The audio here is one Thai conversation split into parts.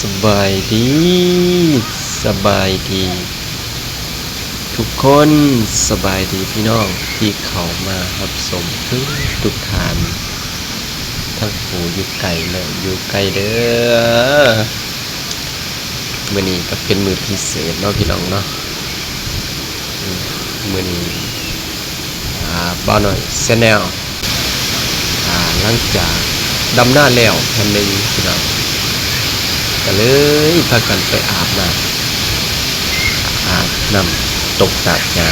สบายดีสบายดีทุกคนสบายดีพี่น้องที่เข้ามารับชมทุกท่านทั้งผู้อยู่ไกลและอยู่ใกล้เด้อมื้อนี้ก็เป็นมื้อพิเศษเนาะพี่น้องเนาะมื้อนี้บ่าวน้อยแชนแนลหลังจากดำหน้าแล้วแผ่นหนึ่งพี่น้องก็เลยพากันไปอาบน้ำตกตาดหญ้า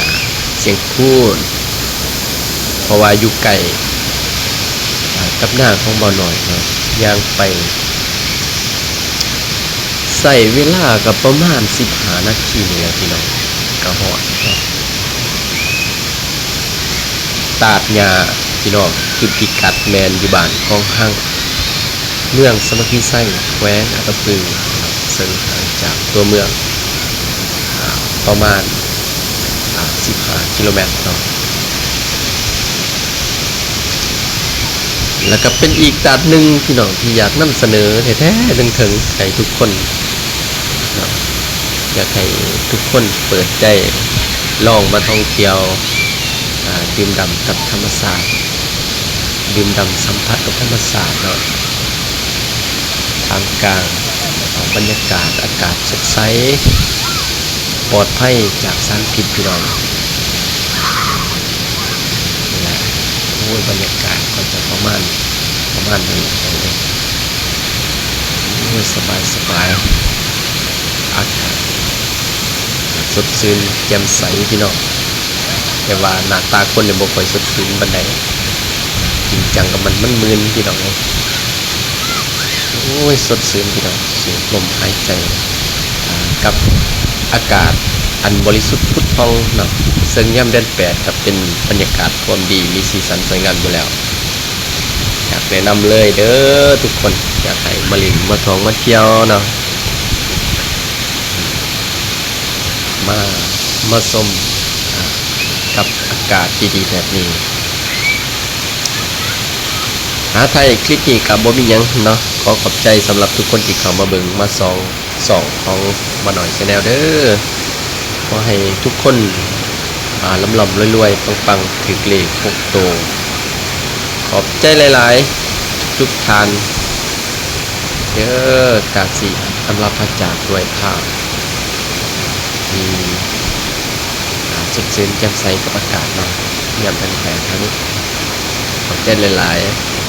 เสียงคูนเพราะว่าอยู่ไกลกับหน้าของบ่าวน้อยเนาะย่างไปใส่เวลากับประมาณ15นาทีนี่แหละพี่น้องก็ฮอดตาดหญ้าพี่น้องจุดพิกัดแมนอยู่บ้านของห้างเมืองสมัครไส้แขวงอัตตปือซึ่งห่างจากตัวเมืองประมาณ15กิโลเมตรเนาะแล้วก็เป็นอีกตาดหนึ่งพี่น้องที่อยากนำเสนอแท้ๆถึงให้ทุกคนเนาะอยากให้ทุกคนเปิดใจลองมาท่องเที่ยวดื่มด่ำกับธรรมชาติดื่มด่ำสัมผัสกับธรรมชาติเนาะท่ามกลางบรรยากาศอากาศสดใสปลอดภัยจากสารพิษพี่น้องนี่แหละบรรยากาศก็จะประมาณนี้สบายอากาศสดชื่นแจ่มใสพี่น้องแต่ว่าหน้าตาคนเนี่ยบ่ค่อยสดชื่นปานใดจริงจังกับมันมึนพี่น้องสดชื่นพี่น้องสูดลมหายใจกับอากาศอันบริสุทธิ์พุทธพองเนาะซึ่งย่ำเดือน8กับเป็นบรรยากาศความดีมีสีสันสวยงามอยู่แล้วอยากแนะนำเลยเด้อทุกคนอยากให้มาลิ้นมาท่องมาเที่ยวเนาะมาชมกับอากาศดีๆแบบนี้ไทยคลิปนี้กับบ่มีหยังเนาะขอขอบใจสำหรับทุกคนที่เข้ามาเบิ่งมาส่องของบ่าวน้อยแชนแนลเด้อขอให้ทุกคนร่ำๆรวยๆปังๆถึกเลข6โตขอบใจหลายๆทุกท่านเด้อกาสิอำลาพระจากด้วยภาพที่สดชื่นแจ่มใสกับอากาศเนาะยามแผ่นๆทั้งขอบใจหลายๆ